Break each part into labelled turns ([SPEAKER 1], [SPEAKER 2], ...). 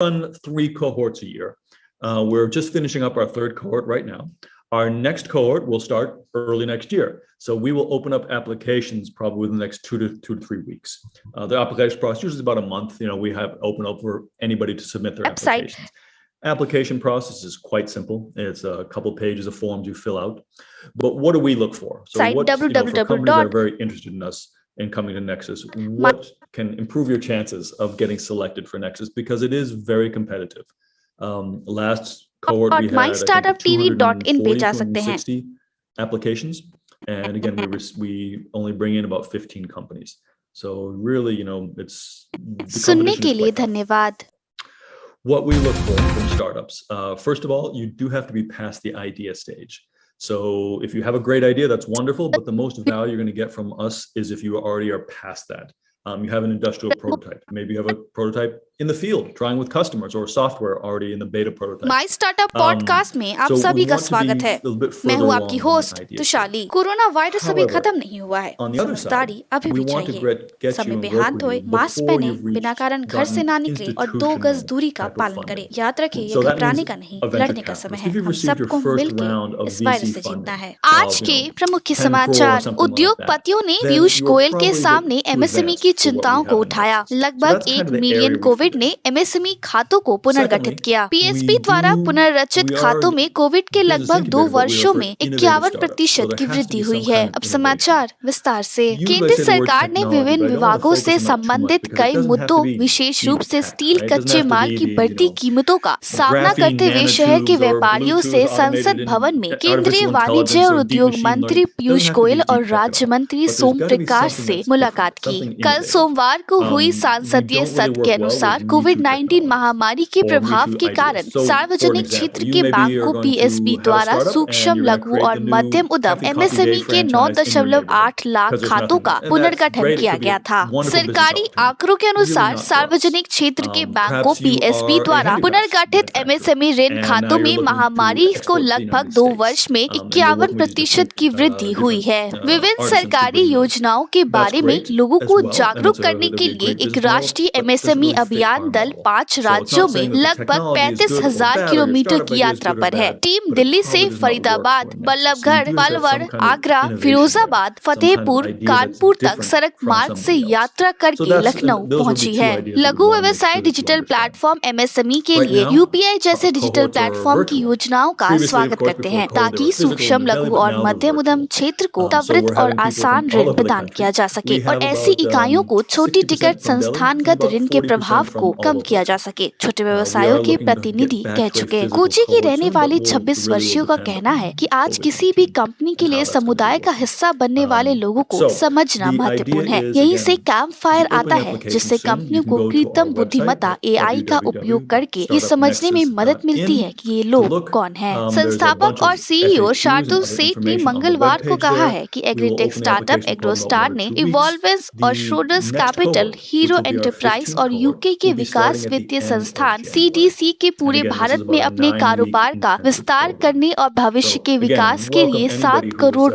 [SPEAKER 1] run 3 cohorts a year. We're just finishing up our 3rd cohort right now. Our next cohort will start early next year. So we will open up applications probably within the next 2 to 3 weeks. The application process is about a month. We have open up for anybody to submit their applications. Application process is quite simple. It's a couple pages of forms you fill out. But what do we look for? So for companies that are very interested in us and coming to Nexus, what can improve your chances of getting selected for Nexus? Because it is very competitive. Last cohort we had
[SPEAKER 2] Startuptv.in पे जा सकते हैं
[SPEAKER 1] 260 applications, and again we only bring in about 15 companies. So really, it's
[SPEAKER 2] सुनने के लिए धन्यवाद।
[SPEAKER 1] What we look for from startups, first of all, you do have to be past the idea stage. So if you have a great idea, that's wonderful, but the most value you're going to get from us is if you already are past that. You have an industrial prototype. Maybe you have a prototype in the field, trying with customers, or software already in the beta prototype.
[SPEAKER 2] My Startup podcast में आप सभी का स्वागत है। मैं हूँ आपकी host तुषाली। Corona virus अभी खत्म नहीं हुआ है, समझदारी अभी भी चाहिए। समय पे हाथ धोए, मास्क पहने, बिना कारण घर से ना निकले और 2 गज दूरी का पालन करें। याद रखें, ये घबराने का नहीं, लड़ने का समय है। हम सबको मिलकर इस वायरस से जीतना है। आज के प्रमुख समाचार। उद्योगपतियों ने पीयूष गोयल के सामने एमएसएमई की चिंताओं को उठाया। लगभग 1 मिलियन कोविड ने एमएसएमई खातों को पुनर्गठित किया। पीएसबी द्वारा पुनर्रचित खातों में कोविड के लगभग 2 वर्षों में 51% की वृद्धि हुई है। अब समाचार विस्तार से। केंद्र सरकार ने विभिन्न विभागों से संबंधित कई मुद्दों, विशेष रूप से स्टील कच्चे माल की बढ़ती कीमतों का सामना करते हुए शहर के व्यापारियों से संसद भवन में केंद्रीय वाणिज्य और उद्योग मंत्री पीयूष गोयल और राज्य मंत्री सोम प्रकाश से मुलाकात की। कल सोमवार को हुई सांसदीय सत्र के अनुसार कोविड-19 महामारी के प्रभाव के कारण सार्वजनिक क्षेत्र के बैंकों पीएसबी द्वारा सूक्ष्म, लघु और मध्यम उद्यम एमएसएमई के 9.8 लाख खातों का पुनर्गठन किया गया था। सरकारी आंकड़ों के अनुसार सार्वजनिक क्षेत्र के बैंकों पीएसबी द्वारा पुनर्गठित एमएसएमई ऋण खातों में महामारी को लगभग 2 वर्ष में 51% की वृद्धि हुई है। विभिन्न सरकारी योजनाओं के बारे में लोगों को जागरूक करने के लिए एक राष्ट्रीय एमएसएमई अभियान दल 5 राज्यों में लगभग 35,000 किलोमीटर की यात्रा पर है। टीम दिल्ली से फरीदाबाद, बल्लभगढ़, पलवल, आगरा, फिरोजाबाद, फतेहपुर, कानपुर तक सड़क मार्ग से यात्रा करके लखनऊ पहुंची है। लघु व्यवसाय डिजिटल प्लेटफॉर्म एमएसएमई के लिए यूपीआई जैसे डिजिटल प्लेटफॉर्म की योजनाओं का स्वागत करते हैं, ताकि सूक्ष्म, लघु और मध्यम उद्यम क्षेत्र को त्वरित और आसान ऋण प्रदान किया जा सके और ऐसी इकाइयों को छोटी टिकट संस्थानगत ऋण के प्रभाव को कम किया जा सके। छोटे व्यवसायों के प्रतिनिधि कह चुके। कोची की रहने वाली 26 वर्षीयों का कहना है कि आज किसी भी कंपनी के लिए समुदाय का हिस्सा बनने वाले लोगों को समझना महत्वपूर्ण है। यहीं से कैंप फायर आता है, जिससे कंपनियों को कृत्रिम बुद्धिमत्ता एआई का उपयोग करके ये समझने में मदद मिलती है कि ये लोग कौन हैं। संस्थापक और सीईओ शार्दुल सेठ ने मंगलवार को कहा है कि एग्रीटेक स्टार्टअप एग्रोस्टार ने इवॉल्वेंस और श्रोडर्स कैपिटल, हीरो एंटरप्राइज और यूके के विकास वित्तीय संस्थान सीडीसी के पूरे भारत में अपने कारोबार का विस्तार करने और भविष्य के विकास के लिए $7 करोड़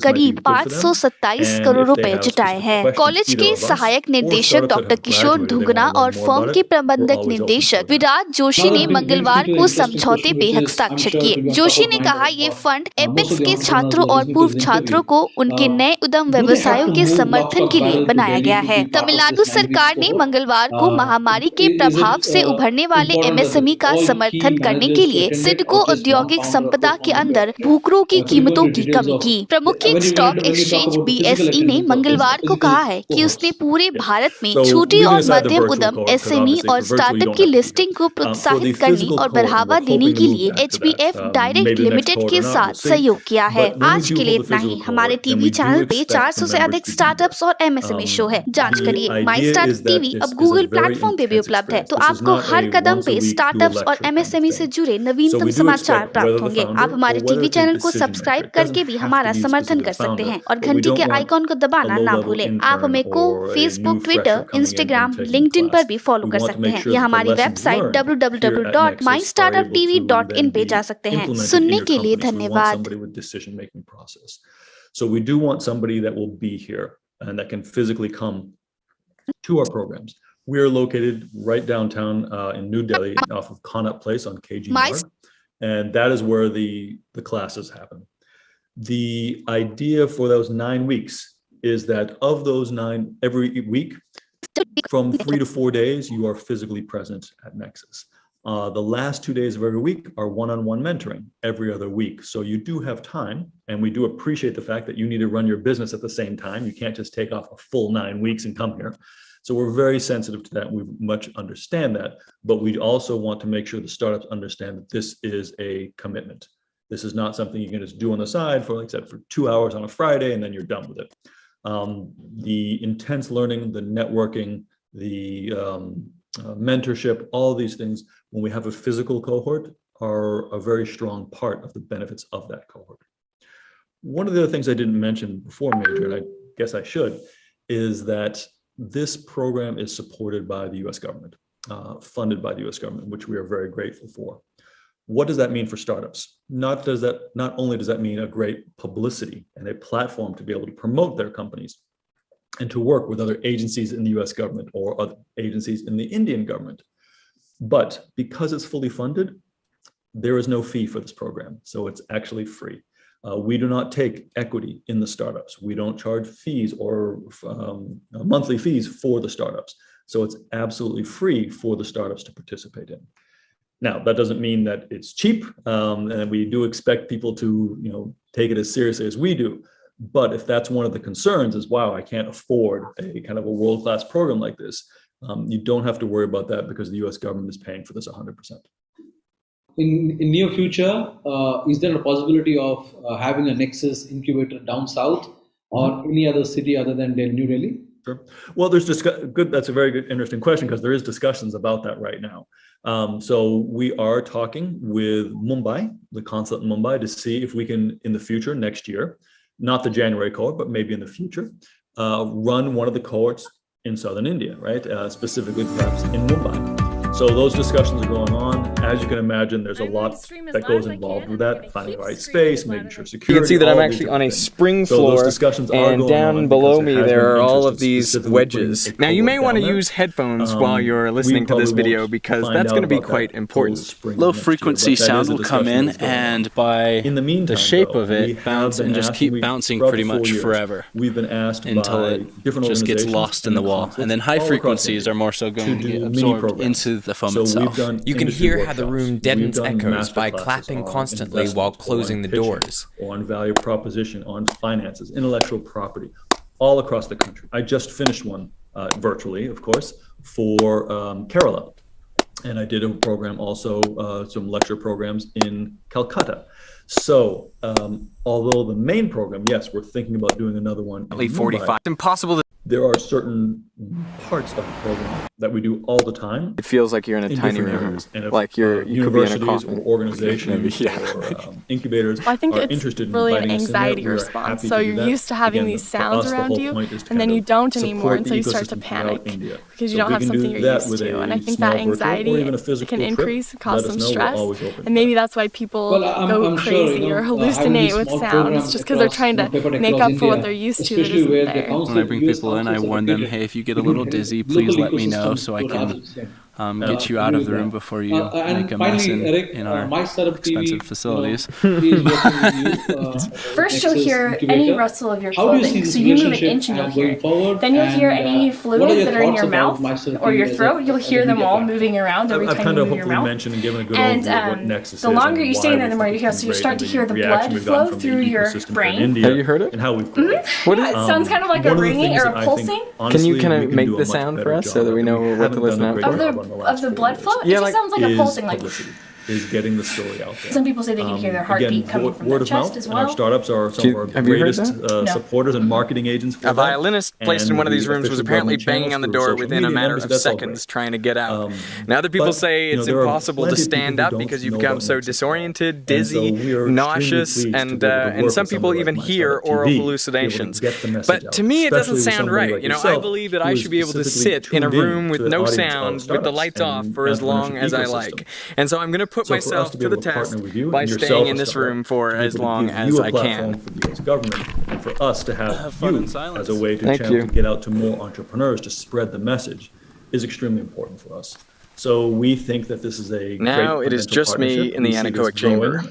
[SPEAKER 2] करीब 527 करोड़ रुपए जुटाए हैं। कॉलेज के सहायक निदेशक डॉक्टर किशोर धुंगना और फर्म के प्रबंधक निदेशक विराट जोशी ने मंगलवार को समझौते पे हस्ताक्षर किए। जोशी ने कहा, ये फंड एपेक्स के छात्रों और पूर्व छात्रों को उनके नए उद्यम व्यवसायों के समर्थन के लिए बनाया गया है। तमिलनाडु सरकार ने मंगलवार को महामारी के प्रभाव से उभरने वाले एमएसएमई का समर्थन करने के लिए सिडको औद्योगिक संपदा के अंदर भूखरों की कीमतों की कमी की। प्रमुख स्टॉक एक्सचेंज बीएसई ने मंगलवार को कहा है कि उसने पूरे भारत में छोटी और मध्यम उद्यम एसएमई और स्टार्टअप की लिस्टिंग को प्रोत्साहित करने और बढ़ावा देने के लिए एचबीएफ डायरेक्ट लिमिटेड के साथ सहयोग किया है। आज के लिए इतना ही। हमारे टीवी चैनल पे 400 से अधिक स्टार्टअप्स और एमएसएमई शो है, जांच करिए। माई स्टार्टअपटीवी अब गूगल प्लेटफॉर्म पे भी उपलब्ध है, तो आपको हर कदम पे स्टार्टअप्स और एमएसएमई से जुड़े नवीनतम समाचार प्राप्त होंगे। आप हमारे टीवी चैनल को सब्सक्राइब करके भी हमारा समर्थन कर सकते हैं और घंटी के आइकॉन को दबाना ना भूलें। आप हमें फेसबुक, ट्विटर, इंस्टाग्राम, लिंक्डइन पर भी फॉलो कर सकते हैं या हमारी वेबसाइट www.mystartuptv.in पे जा सकते हैं। सुनने के लिए धन्यवाद।
[SPEAKER 1] So we do want somebody that will be here and that can physically come to our programs. We are located right downtown in New Delhi off of Connaught Place on KG Marg. And that is where the classes happen. The idea for those 9 weeks is that of those 9, every week, from 3 to 4 days, you are physically present at Nexus. The last 2 days of every week are one-on-one mentoring every other week. So you do have time, and we do appreciate the fact that you need to run your business at the same time. You can't just take off a full 9 weeks and come here. So we're very sensitive to that. And we much understand that, but we also want to make sure the startups understand that this is a commitment. This is not something you can just do on the side for, like I said, for 2 hours on a Friday, and then you're done with it. The intense learning, the networking, the mentorship, all these things, when we have a physical cohort, are a very strong part of the benefits of that cohort. One of the other things I didn't mention before, Major, and I guess I should, is that this program is supported by the US government, funded by the US government, which we are very grateful for. What does that mean for startups? Not only does that mean a great publicity and a platform to be able to promote their companies and to work with other agencies in the US government or other agencies in the Indian government, but because it's fully funded, there is no fee for this program. So it's actually free. We do not take equity in the startups. We don't charge fees or monthly fees for the startups. So it's absolutely free for the startups to participate in. Now, that doesn't mean that it's cheap, and we do expect people to, take it as seriously as we do. But if that's one of the concerns is, wow, I can't afford a kind of a world-class program like this, you don't have to worry about that because the US government is paying for this 100%.
[SPEAKER 3] In near future, is there a possibility of having a Nexus incubator down south or any other city other than New Delhi?
[SPEAKER 1] Sure. Well, that's a very good, interesting question, because there is discussions about that right now. So we are talking with Mumbai, the consulate in Mumbai, to see if we can, in the future, next year, not the January cohort, but maybe in the future, run one of the cohorts in southern India, right? Specifically perhaps in Mumbai. So those discussions are going on. As you can imagine, there's a lot that goes involved with that, finding the right space, making sure security.
[SPEAKER 4] You can see that I'm actually on a spring floor, and down below me there are all of these wedges. Now you may want to use headphones while you're listening to this video, because that's going to be quite important.
[SPEAKER 5] Low frequency sound will come in, and by the shape of it, bounce and just keep bouncing pretty much forever until it just gets lost in the wall. And then high frequencies are more so going to get absorbed into the foam itself.
[SPEAKER 6] You can hear how the room deadens echoes by clapping constantly while closing the doors.
[SPEAKER 1] On value proposition, on finances, intellectual property, all across the country. I just finished one virtually, of course, for Kerala. And I did a program also, some lecture programs in Calcutta. So, although the main program, yes, we're thinking about doing another one.
[SPEAKER 6] At least 45. It's impossible to.
[SPEAKER 1] There are certain parts of the program that we do all the time.
[SPEAKER 4] It feels like you're in a tiny room, like you could be in a coffin.
[SPEAKER 1] Or organizations or incubators
[SPEAKER 7] I think
[SPEAKER 1] are
[SPEAKER 7] it's
[SPEAKER 1] interested in
[SPEAKER 7] really an
[SPEAKER 1] inviting us in there.
[SPEAKER 7] anxiety
[SPEAKER 1] We're
[SPEAKER 7] response.
[SPEAKER 1] happy
[SPEAKER 7] So
[SPEAKER 1] to do
[SPEAKER 7] you're
[SPEAKER 1] that.
[SPEAKER 7] used to having
[SPEAKER 1] Again,
[SPEAKER 7] these
[SPEAKER 1] for
[SPEAKER 7] sounds
[SPEAKER 1] us, the
[SPEAKER 7] around
[SPEAKER 1] whole
[SPEAKER 7] you,
[SPEAKER 1] point is to
[SPEAKER 7] and then
[SPEAKER 1] kind
[SPEAKER 7] you
[SPEAKER 1] of
[SPEAKER 7] don't anymore
[SPEAKER 1] support
[SPEAKER 7] until you
[SPEAKER 1] the
[SPEAKER 7] start to
[SPEAKER 1] ecosystem throughout
[SPEAKER 7] panic
[SPEAKER 1] India.
[SPEAKER 7] because you
[SPEAKER 1] So
[SPEAKER 7] don't
[SPEAKER 1] if
[SPEAKER 7] have
[SPEAKER 1] we can
[SPEAKER 7] something
[SPEAKER 1] do
[SPEAKER 7] you're
[SPEAKER 1] that
[SPEAKER 7] used
[SPEAKER 1] with
[SPEAKER 7] to.
[SPEAKER 1] a
[SPEAKER 7] And I think
[SPEAKER 1] small
[SPEAKER 7] that
[SPEAKER 1] virtual or
[SPEAKER 7] anxiety
[SPEAKER 1] even a physical
[SPEAKER 7] can
[SPEAKER 1] trip,
[SPEAKER 7] increase, cause
[SPEAKER 1] let us
[SPEAKER 7] some
[SPEAKER 1] know. We're
[SPEAKER 7] stress,
[SPEAKER 1] always open to
[SPEAKER 7] and maybe
[SPEAKER 1] that.
[SPEAKER 7] that's why people
[SPEAKER 3] I'm
[SPEAKER 7] go
[SPEAKER 3] sure,
[SPEAKER 7] crazy or hallucinate with sounds just because they're trying to make up for what they're used to that isn't there.
[SPEAKER 5] When I bring people in, I warn them, hey, if you get a little dizzy, please let me know so I can get you out of the room before you make a mess in our expensive facilities.
[SPEAKER 8] First, you'll hear any rustle of your clothing, so you move an inch and you'll hear it. Then you'll hear any fluids that are in your mouth or your throat. You'll hear them all moving around every time you move your mouth. The longer you stay in there, the more you hear. So you start to hear the blood flow through your brain.
[SPEAKER 4] Have you heard it?
[SPEAKER 1] And how we've
[SPEAKER 4] What is
[SPEAKER 8] It sounds kind of like a ringing or a pulsing.
[SPEAKER 4] Can you kind of make the sound for us so that we know what to listen out for?
[SPEAKER 8] Of the blood flow?
[SPEAKER 4] Yeah,
[SPEAKER 8] it just sounds like a pulsing, like
[SPEAKER 1] is getting the story out there.
[SPEAKER 8] Some people say they can hear their heartbeat coming from their chest as well.
[SPEAKER 1] And our startups are some of our greatest supporters and marketing agents for
[SPEAKER 4] A violinist placed in one of these rooms was apparently banging on the door within a matter of seconds trying to get out. Now other people say it's impossible to stand up because you become so disoriented, dizzy, nauseous, and some people even hear oral hallucinations. But to me it doesn't sound right. I believe that I should be able to sit in a room with no sound, with the lights off for as long as I like. And so I'm going to put myself to the test by staying in this room for as long as I can.
[SPEAKER 1] For the US government and for us to have you as a way to get out to more entrepreneurs, to spread the message. is extremely important for us. So we think that this is a
[SPEAKER 4] now
[SPEAKER 1] great
[SPEAKER 4] it is just me in the anechoic chamber,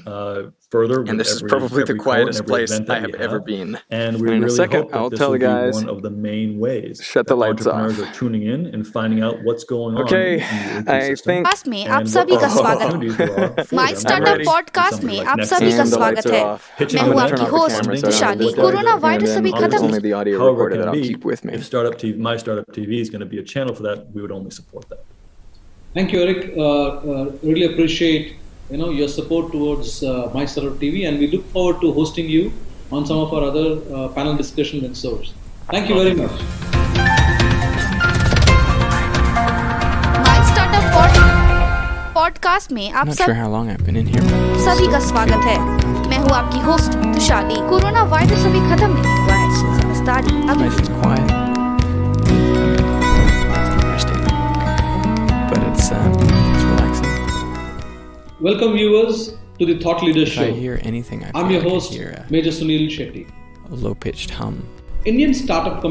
[SPEAKER 1] further,
[SPEAKER 4] and this is probably the quietest place I have ever been.
[SPEAKER 1] And we
[SPEAKER 4] in
[SPEAKER 1] really
[SPEAKER 4] a second,
[SPEAKER 1] hope that
[SPEAKER 4] I'll
[SPEAKER 1] this
[SPEAKER 4] tell
[SPEAKER 1] will
[SPEAKER 4] the
[SPEAKER 1] be
[SPEAKER 4] guys.
[SPEAKER 1] one of the main ways
[SPEAKER 4] Shut the
[SPEAKER 1] that
[SPEAKER 4] lights
[SPEAKER 1] entrepreneurs
[SPEAKER 4] off.
[SPEAKER 1] are tuning in and finding out what's going on.
[SPEAKER 4] Okay,
[SPEAKER 1] in the
[SPEAKER 4] I think.
[SPEAKER 2] Podcast में आप सभी का स्वागत है my startup podcast में आप सभी का स्वागत है मैं हूं आपकी होस्ट तुषाली कोरोना वायरस अभी खत्म
[SPEAKER 4] only the audio recorder that I'll keep with me.
[SPEAKER 1] If my Startup TV is going to be a channel for that, we would only support that.
[SPEAKER 3] Thank you, Eric. Really appreciate your support towards My Startup TV, and we look forward to hosting you on some of our other panel discussions and so. Thank you very much.
[SPEAKER 2] My Startup podcast में आप सभी का स्वागत है मैं हूं आपकी host तुषाली corona virus अभी खत्म नहीं हुआ है समझदारी अभी
[SPEAKER 3] Welcome viewers to the Thought Leader Show.
[SPEAKER 6] If I hear anything,
[SPEAKER 3] I'm your host, Major Sunil Shetty.
[SPEAKER 6] A low-pitched hum.
[SPEAKER 3] The Indian startup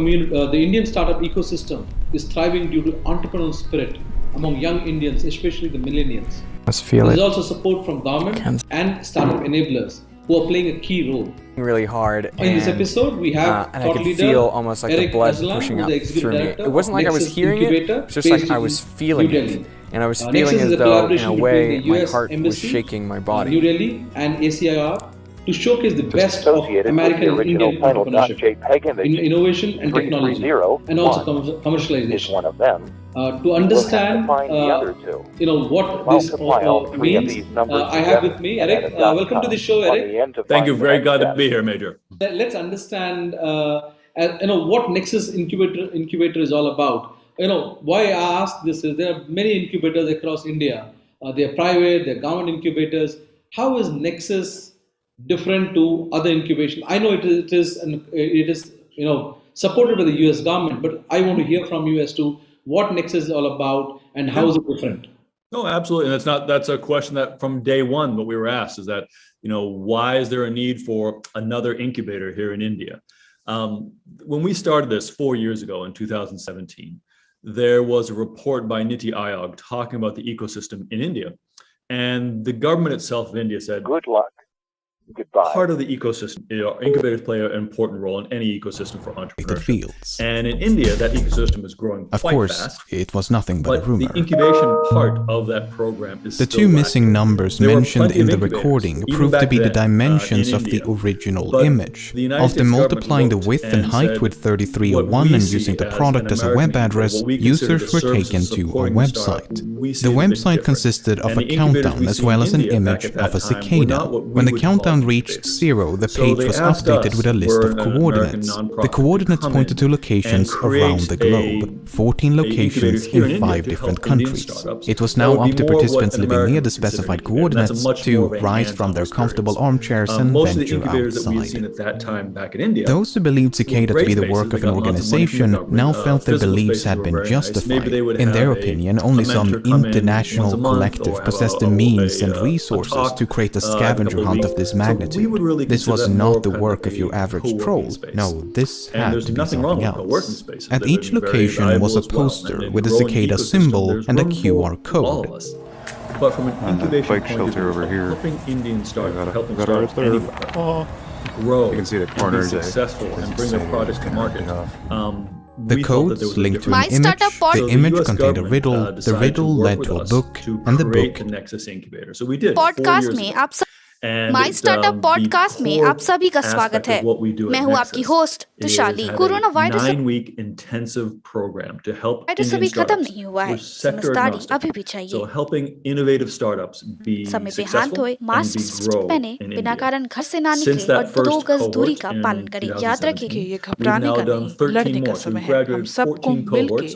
[SPEAKER 3] ecosystem is thriving due to entrepreneurial spirit among young Indians, especially the millennials. There's also support from government and startup enablers who are playing a key role.
[SPEAKER 4] Really hard.
[SPEAKER 3] In this episode, we have
[SPEAKER 4] and I could feel almost like
[SPEAKER 3] Eric
[SPEAKER 4] the blood
[SPEAKER 3] Aslan,
[SPEAKER 4] pushing up through me. It wasn't like I was
[SPEAKER 3] Nexus
[SPEAKER 4] hearing it,
[SPEAKER 3] Incubator,
[SPEAKER 4] it was just like I was feeling it. And I was feeling as though, in a way, my heart was shaking my body.
[SPEAKER 3] New Delhi and ACIR to showcase the best of American and Indian entrepreneurship in innovation and technology, and also commercialization. To understand, what this means, I have with me Eric. Welcome to the show, Eric.
[SPEAKER 1] Thank you. Very glad to be here, Major.
[SPEAKER 3] Let's understand, what Nexus Incubator is all about. Why I ask this is there are many incubators across India. They are private, they are government incubators. How is Nexus different to other incubation? I know it is supported by the US government, but I want to hear from you as to what Nexus is all about and how is it different?
[SPEAKER 1] No, absolutely. And that's a question that from day one, what we were asked is that, why is there a need for another incubator here in India? When we started this 4 years ago in 2017, there was a report by Niti Aayog talking about the ecosystem in India. And the government itself of India said, good luck. Goodbye. Part of the ecosystem, incubators play an important role in any ecosystem for entrepreneurship. And in India, that ecosystem is growing quite fast.
[SPEAKER 9] Of course, it was nothing but a rumor.
[SPEAKER 1] The incubation part of that program is
[SPEAKER 9] the two missing numbers mentioned in the recording prove to be the dimensions of the original image. After multiplying the width and height with 3301 and using the product as a web address, users were taken to a website. The website consisted of a countdown as well as an image of a cicada. When the countdown reached 0, the page was updated with a list of coordinates. The coordinates pointed to locations around the globe, 14 locations in 5 different countries. It was now up to participants living near the specified coordinates to rise from their comfortable armchairs and venture outside. Those who believed Cicada to be the work of an organization now felt their beliefs had been justified. In their opinion, only some international collective possessed the means and resources to create a scavenger hunt of this magnitude. This was not the work of your average troll. No, this had to be something else. At each location was a poster with a cicada symbol and a QR code.
[SPEAKER 1] But from an incubation point of view, over here. Helping Indian startups, helping startups anywhere grow, you can see the corner, be successful, and bring their products to market.
[SPEAKER 9] The codes linked to an image, the image contained a riddle, the riddle led to a book, and the book.
[SPEAKER 1] The Nexus Incubator. So we did.
[SPEAKER 2] Podcast में आप my startup podcast में आप सभी का स्वागत है मैं हूं आपकी होस्ट तुषाली कोरोना वायरस अभी खत्म नहीं हुआ है समझदारी अभी भी चाहिए समय पे हाथ धोए मास्क पहने बिना कारण घर से ना निकले और 2 गज दूरी का पालन करें याद रखें कि ये घबराने का नहीं लड़ने का समय है हम सबको मिलकर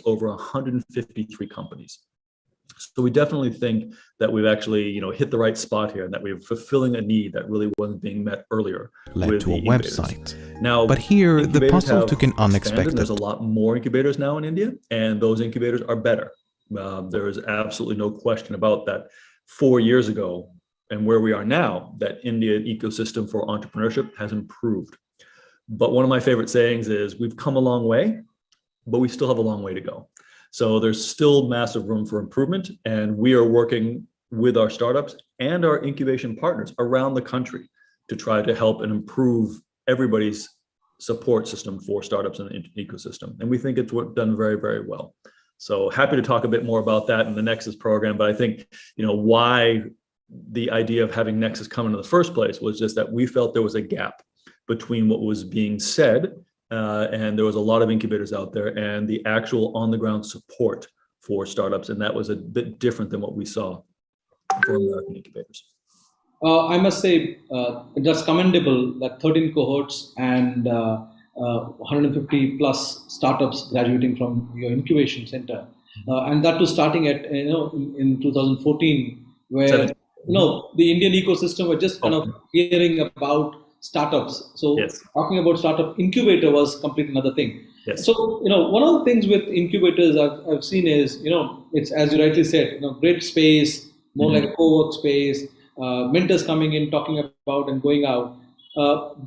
[SPEAKER 1] So we definitely think that we've actually, hit the right spot here, and that we're fulfilling a need that really wasn't being met earlier.
[SPEAKER 9] Led to a website. Now, but here the puzzle took an unexpected.
[SPEAKER 1] There's a lot more incubators now in India, and those incubators are better. There is absolutely no question about that. 4 years ago, and where we are now, that Indian ecosystem for entrepreneurship has improved. But one of my favorite sayings is, we've come a long way, but we still have a long way to go. So there's still massive room for improvement, and we are working with our startups and our incubation partners around the country to try to help and improve everybody's support system for startups in the ecosystem. And we think it's done very, very well. So happy to talk a bit more about that in the Nexus program. But I think, why the idea of having Nexus come in the first place was just that we felt there was a gap between what was being said, and there was a lot of incubators out there, and the actual on-the-ground support for startups. And that was a bit different than what we saw for American incubators.
[SPEAKER 3] I must say, just commendable that 13 cohorts and 150 plus startups graduating from your incubation center, and that was starting at in 2014, where the Indian ecosystem were just kind of hearing about startups. So talking about startup incubator was completely another thing.
[SPEAKER 1] Yes.
[SPEAKER 3] So one of the things with incubators I've seen is it's, as you rightly said, great space, more like a co-work space. Mentors coming in, talking about and going out.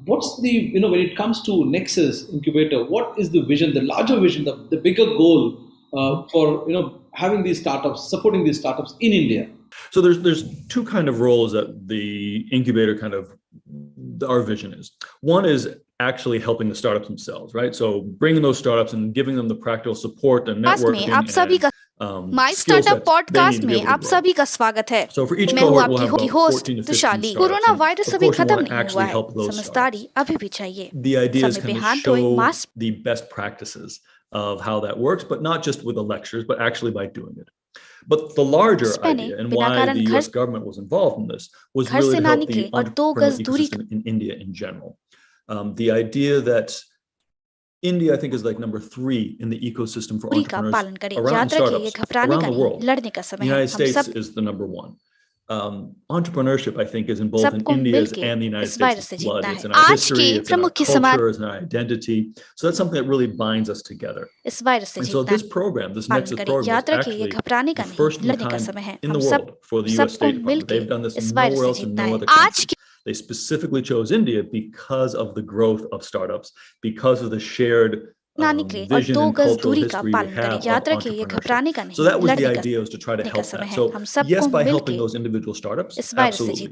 [SPEAKER 3] What's the, when it comes to Nexus incubator, what is the vision, the larger vision, the bigger goal for, having these startups, supporting these startups in India?
[SPEAKER 1] So there's two kind of roles that the incubator our vision is. One is actually helping the startups themselves, right? So bringing those startups and giving them the practical support and networking.
[SPEAKER 2] My Startup podcast में आप सभी का स्वागत है। मैं हूँ आपकी host तुषाली। Corona virus अभी खत्म नहीं हुआ है, समझदारी अभी भी चाहिए।
[SPEAKER 1] The idea is kind of show the best practices of how that works, but not just with the lectures, but actually by doing it. But the larger idea and why the US government was involved in this was really to help the entrepreneurial ecosystem in India in general. The idea that India, I think, is like number 3 in the ecosystem for entrepreneurs around startups around the world. The United States is the number 1. Entrepreneurship, I think, is in both in India's and the United States' blood. It's in our history, it's in our culture, it's in our identity. So that's something that really binds us together. And so this program, this Nexus program, is actually the first time in the world for the US State Department. They've done this nowhere else in no other country. They specifically chose India because of the growth of startups, because of the shared vision and cultural history we have of entrepreneurship. So that was the idea, was to try to help that. So yes, by helping those individual startups, absolutely.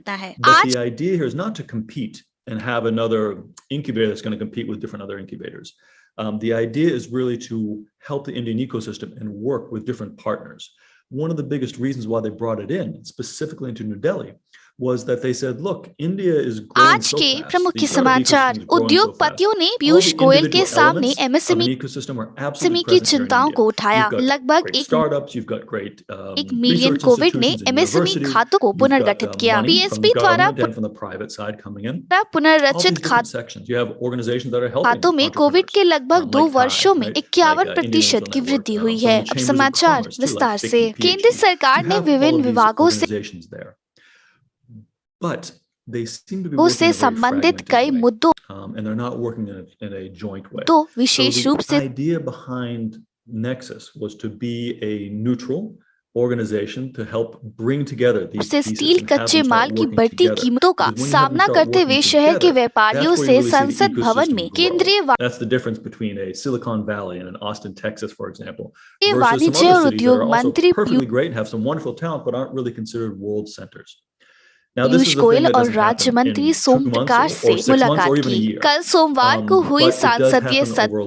[SPEAKER 1] But the idea here is not to compete and have another incubator that's going to compete with different other incubators. The idea is really to help the Indian ecosystem and work with different partners. One of the biggest reasons why they brought it in, specifically into New Delhi, was that they said, look, India is growing so fast.
[SPEAKER 2] आज के प्रमुख समाचार उद्योगपतियों ने पीयूष गोयल के सामने MSME की चिंताओं को उठाया। लगभग 1 मिलियन कोविड ने एमएसएमई खातों को पुनर्गठित किया। बीएसपी द्वारा पुनर्रचित खातों में कोविड के लगभग 2 वर्षों में 51% की वृद्धि हुई है। अब समाचार विस्तार से। केंद्र सरकार ने विभिन्न विभागों
[SPEAKER 1] But they seem to be working in a very fragmented way, and they're not working in a joint way. So the idea behind Nexus was to be a neutral organization to help bring together these pieces
[SPEAKER 2] steel कच्चे माल की बढ़ती कीमतों का सामना करते हुए शहर के व्यापारियों से संसद भवन में केंद्रीय
[SPEAKER 1] That's the difference between a Silicon Valley and an Austin, Texas, for example,
[SPEAKER 2] वाणिज्य और उद्योग मंत्री
[SPEAKER 1] perfectly great and have some wonderful talent, but aren't really considered world centers.
[SPEAKER 2] Piyush Goyal और राज्य मंत्री सोम प्रकाश से मुलाकात की। कल सोमवार को हुई सांसदीय सत्र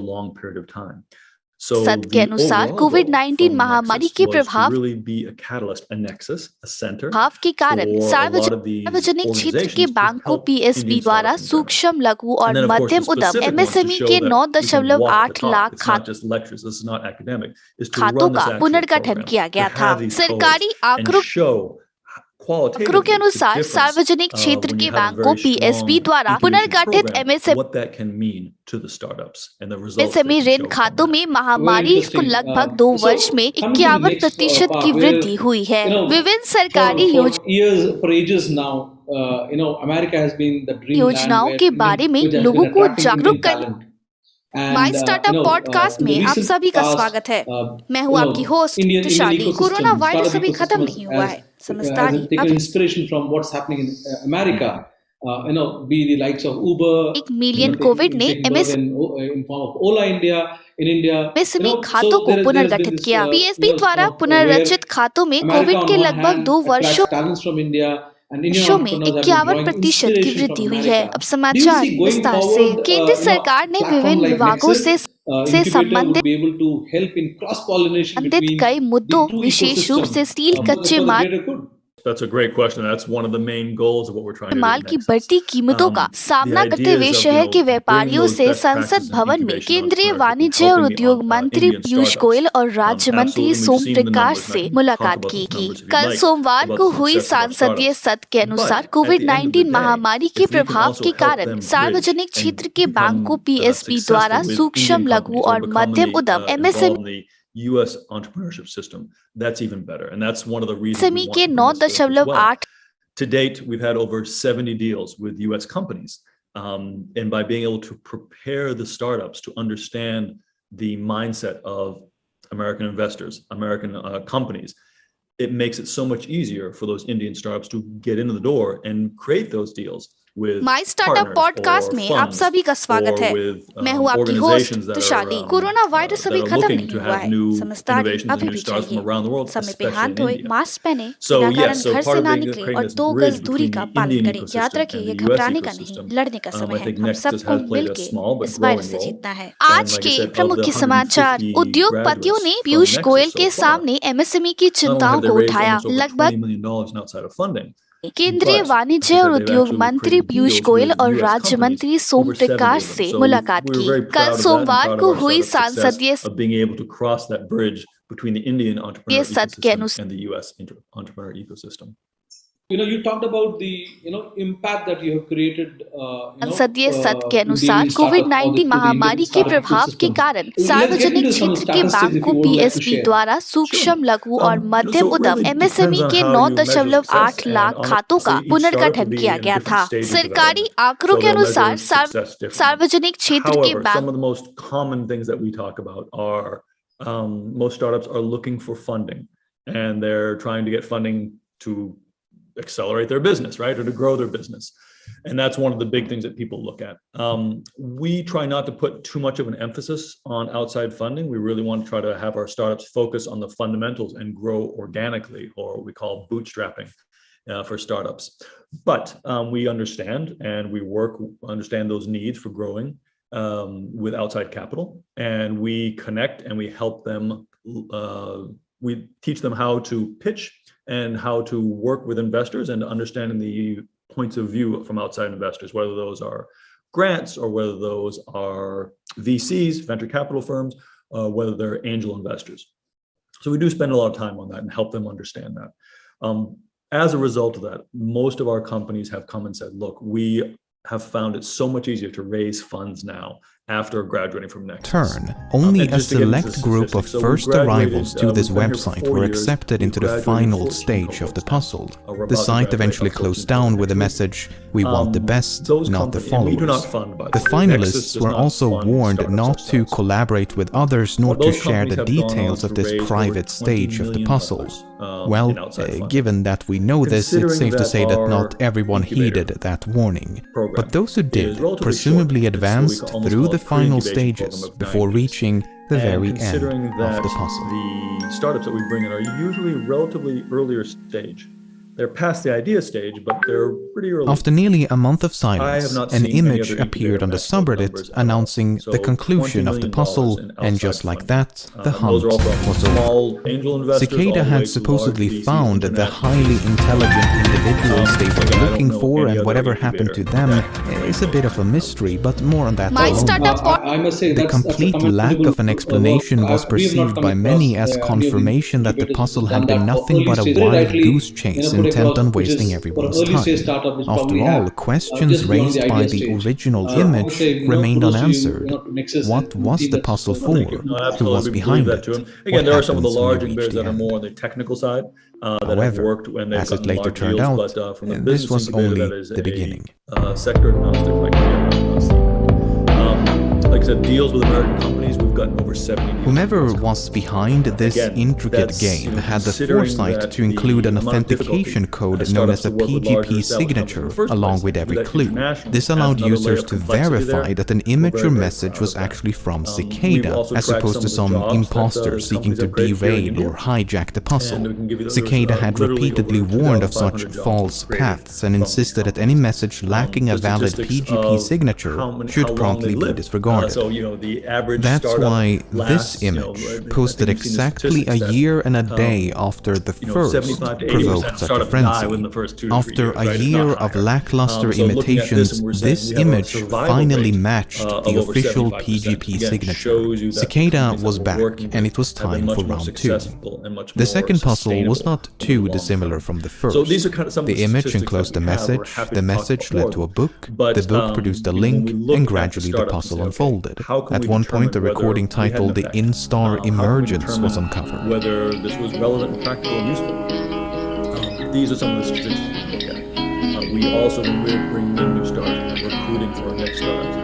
[SPEAKER 2] के अनुसार कोविड-19 महामारी के प्रभाव के कारण सार्वजनिक क्षेत्र के बैंकों पीएसबी द्वारा सूक्ष्म लघु और मध्यम उद्यम एमएसएमई के 9.8 लाख खातों का पुनर्गठन किया गया था। सरकारी आंकड़ों के अनुसार सार्वजनिक क्षेत्र के बैंकों पीएसबी द्वारा पुनर्गठित एमएसएमई ऋण खातों में महामारी को लगभग 2 वर्ष में 51% की वृद्धि हुई है। विभिन्न सरकारी योजनाओं के बारे में लोगों को जागरूक करने माय स्टार्टअप पॉडकास्ट में आप सभी का स्वागत है। मैं हूँ आपकी होस्ट तुषाली। कोरोना वायरस अभी खत्म नहीं हुआ है, समझदारी
[SPEAKER 3] take inspiration from what's happening in America. be the likes of Uber.
[SPEAKER 2] 1 million Covid ने
[SPEAKER 3] in form of Ola India in India.
[SPEAKER 2] MSME खातों को पुनर्गठित किया। पीएसबी द्वारा पुनर्रचित खातों में कोविड के लगभग 2 वर्षों में 51% की वृद्धि हुई है। अब समाचार विस्तार से। केंद्र सरकार ने विभिन्न विभागों से संबंधित कई मुद्दों, विशेष रूप से स्टील, कच्चे माल
[SPEAKER 1] That's a great question. That's one of the main goals of what we're trying to do.
[SPEAKER 2] माल की बढ़ती कीमतों का सामना करते हुए शहर के व्यापारियों से संसद भवन में केंद्रीय वाणिज्य और उद्योग मंत्री पीयूष गोयल और राज्य मंत्री सोम प्रकाश से मुलाकात की। कल सोमवार को हुई सांसदीय सत्र के अनुसार कोविड-19 महामारी के प्रभाव के कारण सार्वजनिक क्षेत्र के बैंकों पीएसबी द्वारा सूक्ष्म, लघु और मध्यम उद्यम MSME
[SPEAKER 1] U.S. entrepreneurship system. That's even better. And that's one of the reasons we
[SPEAKER 2] के 9.8
[SPEAKER 1] To date, we've had over 70 deals with U.S. companies. And by being able to prepare the startups to understand the mindset of American investors, American companies, it makes it so much easier for those Indian startups to get into the door and create those deals.
[SPEAKER 2] My startup podcast में आप सभी का स्वागत है। मैं हूँ आपकी host तुषाली। Corona virus अभी खत्म नहीं हुआ है, समझदारी अभी भी चाहिए। समय पे हाथ धोए, मास्क पहने, बिना कारण घर से ना निकले और 2 गज दूरी का पालन करें। याद रखें, ये घबराने का नहीं, लड़ने का समय है। हम सबको मिलके इस वायरस से जीतना है। आज के प्रमुख समाचार। उद्योगपतियों ने पीयूष गोयल के सामने एमएसएमई की चिंताओं को उठाया। लगभग केंद्रीय वाणिज्य और उद्योग मंत्री पीयूष गोयल और राज्य मंत्री सोम प्रकाश से मुलाकात की। कल सोमवार को हुई सांसदीय सत्र के अनुसार
[SPEAKER 3] you talked about the impact that you have created
[SPEAKER 2] संसदीय सत्र के अनुसार कोविड-19 महामारी के प्रभाव के कारण सार्वजनिक क्षेत्र के बैंकों पीएसबी द्वारा सूक्ष्म, लघु और मध्यम उद्यम एमएसएमई के 9.8 लाख खातों का पुनर्गठन किया गया था। सरकारी आंकड़ों के अनुसार सार्वजनिक क्षेत्र के
[SPEAKER 1] most startups are looking for funding and they're trying to get funding to accelerate their business, right? Or to grow their business. And that's one of the big things that people look at. We try not to put too much of an emphasis on outside funding. We really want to try to have our startups focus on the fundamentals and grow organically, or what we call bootstrapping for startups. But we understand and we understand those needs for growing with outside capital. And we connect and we help them. We teach them how to pitch and how to work with investors and understanding the points of view from outside investors, whether those are grants or whether those are VCs, venture capital firms, whether they're angel investors. So we do spend a lot of time on that and help them understand that. As a result of that, most of our companies have come and said, look, we have found it so much easier to raise funds now after graduating from next
[SPEAKER 9] turn. Only a select group of first arrivals to this website were accepted into the final stage of the puzzle. The site eventually closed down with the message, "We want the best, not the followers." The finalists were also warned not to collaborate with others nor to share the details of this private stage of the puzzle. Well, given that we know this, it's safe to say that not everyone heeded that warning. But those who did presumably advanced through the final stages before reaching the very end of the puzzle.
[SPEAKER 1] The startups that we bring in are usually relatively earlier stage. They're past the idea stage, but they're pretty early.
[SPEAKER 9] After nearly a month of silence, an image appeared on the subreddit announcing the conclusion of the puzzle, and just like that, the hunt was over. Cicada had supposedly found the highly intelligent individuals they were looking for, and whatever happened to them is a bit of a mystery, but more on that later. The complete lack of an explanation was perceived by many as confirmation that the puzzle had been nothing but a wild goose chase intent on wasting everyone's time. After all, questions raised by the original image remained unanswered. What was the puzzle for? Who was behind it?
[SPEAKER 1] Again, there are some of the large incubators that are more on the technical side.
[SPEAKER 9] However, as it later turned out, this was only the beginning.
[SPEAKER 1] Sector agnostic, like like I said, deals with American companies, we've gotten over 70.
[SPEAKER 9] Whomever was behind this intricate game had the foresight to include an authentication code known as a PGP signature along with every clue. This allowed users to verify that an image or message was actually from Cicada, as opposed to some imposter seeking to derail or hijack the puzzle. Cicada had repeatedly warned of such false paths and insisted that any message lacking a valid PGP signature should promptly be disregarded. That's why this image, posted exactly a year and a day after the first, provoked such a frenzy. After a year of lackluster imitations, this image finally matched the official PGP signature. Cicada was back, and it was time for round 2. The second puzzle was not too dissimilar from the first. The image enclosed a message, the message led to a book, the book produced a link, and gradually the puzzle unfolded. At one point, the recording titled The Instar Emergence was uncovered.
[SPEAKER 1] Whether this was relevant, practical, and useful. These are some of the statistics we look at. We also, when we're bringing in new startups and recruiting for our next startups,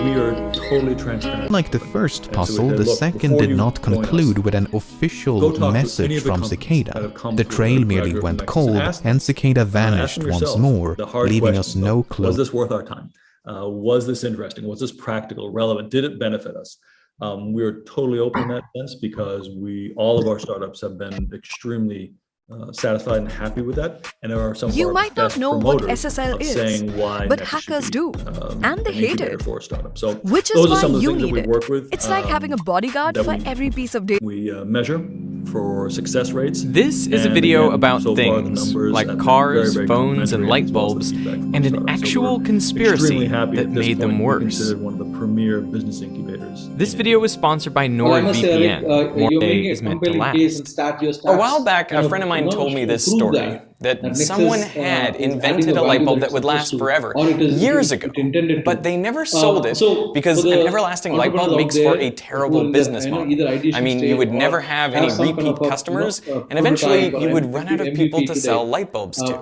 [SPEAKER 1] we are totally transparent.
[SPEAKER 9] Like the first puzzle, the second did not conclude with an official message from Cicada. The trail merely went cold, and Cicada vanished once more, leaving us no clue.
[SPEAKER 1] Was this worth our time? Was this interesting? Was this practical, relevant? Did it benefit us? We're totally open in that sense because all of our startups have been extremely satisfied and happy with that, and there are some.
[SPEAKER 10] You might not know what SSL is,
[SPEAKER 1] saying why
[SPEAKER 10] but hackers do, and they hate it.
[SPEAKER 1] For a startup. So
[SPEAKER 10] which is why you need
[SPEAKER 1] it. Work with,
[SPEAKER 10] it's like having a bodyguard for every piece of data.
[SPEAKER 1] We measure for success rates.
[SPEAKER 4] This is a video about things like cars, phones, and light bulbs, and an actual conspiracy that made them worse.
[SPEAKER 1] Considered one of the premier business incubators.
[SPEAKER 4] This video was sponsored by NordVPN. More is meant to last.
[SPEAKER 6] A while back, a friend of mine told me this story, that someone had invented a light bulb that would last forever, years ago, but they never sold it because an everlasting light bulb makes for a terrible business model. I mean, you would never have any repeat customers, and eventually you would run out of people to sell light bulbs to.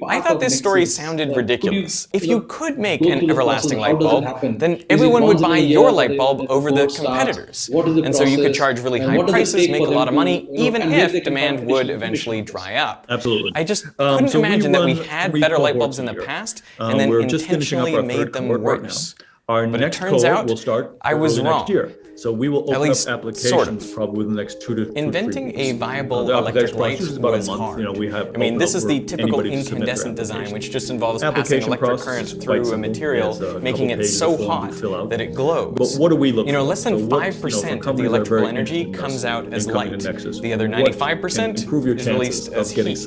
[SPEAKER 6] I thought this story sounded ridiculous. If you could make an everlasting light bulb, then everyone would buy your light bulb over the competitors. And so you could charge really high prices, make a lot of money, even if demand would eventually dry up.
[SPEAKER 1] Absolutely.
[SPEAKER 6] I just couldn't imagine that we had better light bulbs in the past and then intentionally made them worse.
[SPEAKER 1] Our
[SPEAKER 6] but
[SPEAKER 1] next
[SPEAKER 6] it turns out
[SPEAKER 1] will start
[SPEAKER 6] I was wrong.
[SPEAKER 1] Next year. So we will open up applications probably within the next 2 to 3 weeks.
[SPEAKER 6] Inventing a viable electric light was hard. I mean, this is the typical incandescent design, which just involves passing electric current through a material, making it so hot that it glows.
[SPEAKER 1] But what are we looking for?
[SPEAKER 6] Less than 5% of the electrical energy comes out as light. The other 95% is released as heat.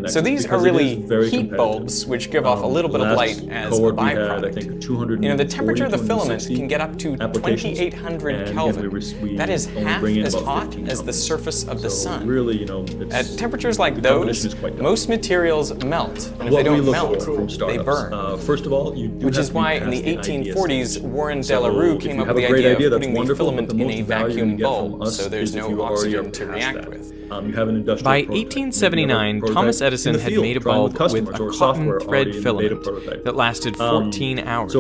[SPEAKER 6] So these are really heat bulbs, which give off a little bit of light as a byproduct. The temperature of the filament can get up to 2,800 Kelvin. That is half as hot as the surface of the sun. At temperatures like those, most materials melt, and if they don't melt, they burn.
[SPEAKER 1] First of all,
[SPEAKER 6] which is why in the 1840s, Warren De La Rue came up with the idea of putting the filament in a vacuum bulb, so there's no oxygen to react with.
[SPEAKER 4] By 1879, Thomas Edison had made a bulb with a cotton thread filament that lasted 14 hours.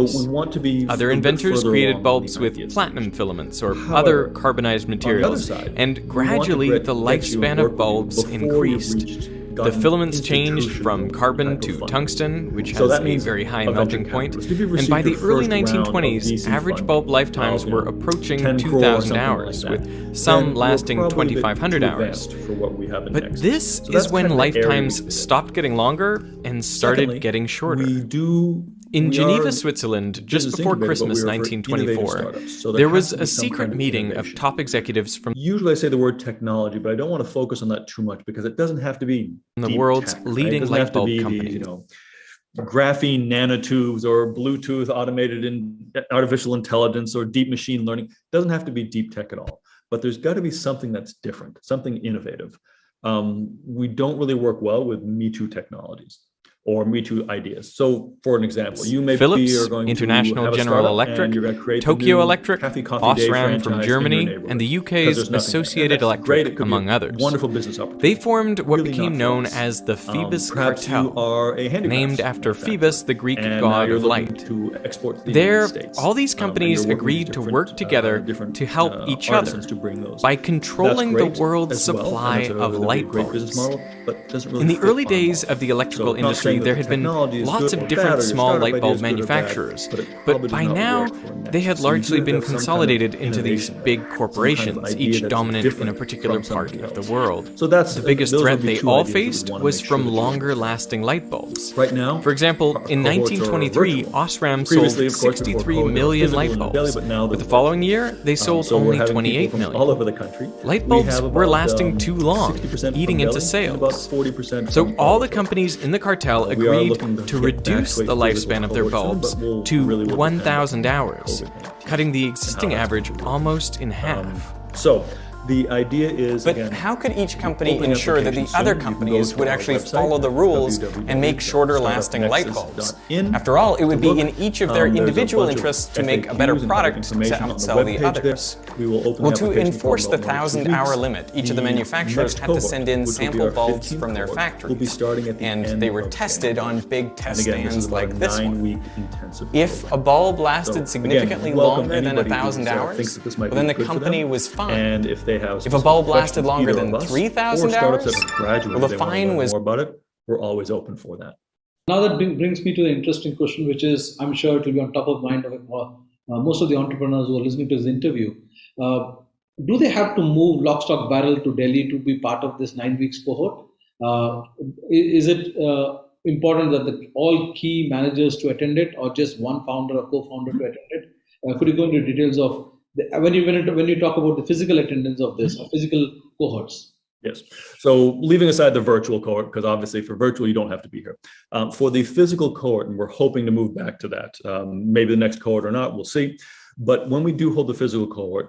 [SPEAKER 4] Other inventors created bulbs with platinum filaments or other carbonized materials, and gradually the lifespan of bulbs increased. The filaments changed from carbon to tungsten, which has a very high melting point, and by the early 1920s, average bulb lifetimes were approaching 2,000 hours, with some lasting 2,500 hours. But this is when lifetimes stopped getting longer and started getting shorter. In Geneva, Switzerland, just before Christmas 1924, there was a secret meeting of top executives from
[SPEAKER 1] usually I say the word technology, but I don't want to focus on that too much because it doesn't have to be
[SPEAKER 4] the world's leading light bulb companies.
[SPEAKER 1] Graphene nanotubes or Bluetooth automated in artificial intelligence or deep machine learning. It doesn't have to be deep tech at all, but there's got to be something that's different, something innovative. We don't really work well with Me Too technologies or Me Too ideas. So, for an example, you may
[SPEAKER 4] Philips,
[SPEAKER 1] be going
[SPEAKER 4] International
[SPEAKER 1] to have a
[SPEAKER 4] General
[SPEAKER 1] startup
[SPEAKER 4] Electric,
[SPEAKER 1] and you're going to create
[SPEAKER 4] Tokyo
[SPEAKER 1] the new
[SPEAKER 4] Electric,
[SPEAKER 1] Coffee Day
[SPEAKER 4] Osram from
[SPEAKER 1] franchise in
[SPEAKER 4] Germany,
[SPEAKER 1] your neighborhood.
[SPEAKER 4] and the
[SPEAKER 1] Because
[SPEAKER 4] UK's
[SPEAKER 1] there's nothing there. And
[SPEAKER 4] Associated
[SPEAKER 1] that's great.
[SPEAKER 4] Electric,
[SPEAKER 1] It could be
[SPEAKER 4] among
[SPEAKER 1] a
[SPEAKER 4] others.
[SPEAKER 1] wonderful business opportunity.
[SPEAKER 4] They formed what
[SPEAKER 1] Really
[SPEAKER 4] became
[SPEAKER 1] not for
[SPEAKER 4] known
[SPEAKER 1] us.
[SPEAKER 4] as the Phoebus
[SPEAKER 1] Perhaps
[SPEAKER 4] Cartel,
[SPEAKER 1] you are a handicrafts
[SPEAKER 4] named after
[SPEAKER 1] manufacturer,
[SPEAKER 4] Phoebus, the Greek
[SPEAKER 1] and now
[SPEAKER 4] god
[SPEAKER 1] you're
[SPEAKER 4] of
[SPEAKER 1] looking
[SPEAKER 4] light.
[SPEAKER 1] to export to the
[SPEAKER 4] There,
[SPEAKER 1] United States.
[SPEAKER 4] all these
[SPEAKER 1] And you're
[SPEAKER 4] companies
[SPEAKER 1] working with
[SPEAKER 4] agreed to
[SPEAKER 1] different,
[SPEAKER 4] work together
[SPEAKER 1] different,
[SPEAKER 4] to help each other
[SPEAKER 1] artisans to bring those.
[SPEAKER 4] by controlling the
[SPEAKER 1] That's great
[SPEAKER 4] world's
[SPEAKER 1] as well, and
[SPEAKER 4] supply
[SPEAKER 1] it's
[SPEAKER 4] of
[SPEAKER 1] gonna be a
[SPEAKER 4] light
[SPEAKER 1] great business
[SPEAKER 4] bulbs.
[SPEAKER 1] model, but doesn't really
[SPEAKER 4] In the
[SPEAKER 1] fit
[SPEAKER 4] early
[SPEAKER 1] our
[SPEAKER 4] days
[SPEAKER 1] model.
[SPEAKER 4] of the electrical
[SPEAKER 1] So I'm not
[SPEAKER 4] industry,
[SPEAKER 1] saying that
[SPEAKER 4] there
[SPEAKER 1] the
[SPEAKER 4] had been
[SPEAKER 1] technology is
[SPEAKER 4] lots
[SPEAKER 1] good
[SPEAKER 4] of
[SPEAKER 1] or
[SPEAKER 4] different
[SPEAKER 1] bad, or your
[SPEAKER 4] small
[SPEAKER 1] startup
[SPEAKER 4] light
[SPEAKER 1] idea
[SPEAKER 4] bulb
[SPEAKER 1] is good or bad,
[SPEAKER 4] manufacturers,
[SPEAKER 1] but it
[SPEAKER 4] but
[SPEAKER 1] probably
[SPEAKER 4] by
[SPEAKER 1] does not
[SPEAKER 4] now
[SPEAKER 1] work for next.
[SPEAKER 4] they had
[SPEAKER 1] So you
[SPEAKER 4] largely
[SPEAKER 1] do
[SPEAKER 4] been
[SPEAKER 1] have some kind of
[SPEAKER 4] consolidated into these
[SPEAKER 1] innovation
[SPEAKER 4] big
[SPEAKER 1] there, some
[SPEAKER 4] corporations,
[SPEAKER 1] kind of idea
[SPEAKER 4] each
[SPEAKER 1] that's
[SPEAKER 4] dominant in a
[SPEAKER 1] different
[SPEAKER 4] particular
[SPEAKER 1] from
[SPEAKER 4] part
[SPEAKER 1] somebody
[SPEAKER 4] of the
[SPEAKER 1] else.
[SPEAKER 4] world.
[SPEAKER 1] So that's
[SPEAKER 4] The biggest
[SPEAKER 1] those
[SPEAKER 4] threat
[SPEAKER 1] would be
[SPEAKER 4] they
[SPEAKER 1] two
[SPEAKER 4] all
[SPEAKER 1] ideas that we
[SPEAKER 4] faced
[SPEAKER 1] wanna
[SPEAKER 4] was
[SPEAKER 1] make sure
[SPEAKER 4] from
[SPEAKER 1] that you
[SPEAKER 4] longer-lasting light bulbs.
[SPEAKER 1] Right now,
[SPEAKER 4] For example, in
[SPEAKER 1] cohorts are
[SPEAKER 4] 1923,
[SPEAKER 1] virtual.
[SPEAKER 4] Osram
[SPEAKER 1] Previously,
[SPEAKER 4] sold
[SPEAKER 1] of course, before
[SPEAKER 4] 63
[SPEAKER 1] COVID,
[SPEAKER 4] million
[SPEAKER 1] physical
[SPEAKER 4] light
[SPEAKER 1] in Delhi,
[SPEAKER 4] bulbs,
[SPEAKER 1] but now
[SPEAKER 4] but
[SPEAKER 1] they're
[SPEAKER 4] the following
[SPEAKER 1] virtual.
[SPEAKER 4] year they sold
[SPEAKER 1] So we're
[SPEAKER 4] only
[SPEAKER 1] having
[SPEAKER 4] 28
[SPEAKER 1] people from
[SPEAKER 4] million.
[SPEAKER 1] all over the country.
[SPEAKER 4] Light
[SPEAKER 1] We
[SPEAKER 4] bulbs
[SPEAKER 1] have
[SPEAKER 4] were
[SPEAKER 1] about,
[SPEAKER 4] lasting too long,
[SPEAKER 1] 60% from
[SPEAKER 4] eating into
[SPEAKER 1] Delhi and about
[SPEAKER 4] sales.
[SPEAKER 1] 40%
[SPEAKER 4] So
[SPEAKER 1] from
[SPEAKER 4] all the
[SPEAKER 1] Colorado.
[SPEAKER 4] companies in the cartel
[SPEAKER 1] We are
[SPEAKER 4] agreed
[SPEAKER 1] looking
[SPEAKER 4] to
[SPEAKER 1] get
[SPEAKER 4] reduce
[SPEAKER 1] back to
[SPEAKER 4] the
[SPEAKER 1] a physical
[SPEAKER 4] lifespan of their
[SPEAKER 1] cohort
[SPEAKER 4] bulbs
[SPEAKER 1] soon, but we'll
[SPEAKER 4] to
[SPEAKER 1] really will depend
[SPEAKER 4] 1,000
[SPEAKER 1] on
[SPEAKER 4] hours,
[SPEAKER 1] COVID-19
[SPEAKER 4] cutting the
[SPEAKER 1] and
[SPEAKER 4] existing
[SPEAKER 1] how that's
[SPEAKER 4] average
[SPEAKER 1] gonna work.
[SPEAKER 4] almost in half.
[SPEAKER 1] So the idea is,
[SPEAKER 6] But
[SPEAKER 1] again,
[SPEAKER 6] how could each company
[SPEAKER 1] opening
[SPEAKER 6] ensure that the
[SPEAKER 1] applications
[SPEAKER 6] other
[SPEAKER 1] soon. You can
[SPEAKER 6] companies
[SPEAKER 1] go
[SPEAKER 6] would
[SPEAKER 1] to our
[SPEAKER 6] actually
[SPEAKER 1] website,
[SPEAKER 6] follow the rules and make shorter lasting light bulbs? After all, it would be in each of their individual interests to make a better product to outsell the others. Well, to enforce the 1,000-hour limit, each of the manufacturers had to send in sample bulbs from their factories, and they were tested on big test stands like this one. If a bulb lasted significantly longer than 1,000 hours, well, then the company was fined. If a bulb lasted longer than 3,000 hours, well, the fine was...
[SPEAKER 1] More about it, we're always open for that.
[SPEAKER 3] Now that brings me to the interesting question, which is, I'm sure it will be on top of mind of most of the entrepreneurs who are listening to this interview. Do they have to move lock, stock, barrel to Delhi to be part of this 9 weeks cohort? Is it important that all key managers to attend it, or just one founder or co-founder to attend it? Could you go into details of when you talk about the physical attendance of this, or physical cohorts?
[SPEAKER 1] Yes. So leaving aside the virtual cohort, because obviously for virtual, you don't have to be here. For the physical cohort, and we're hoping to move back to that, maybe the next cohort or not, we'll see. But when we do hold the physical cohort,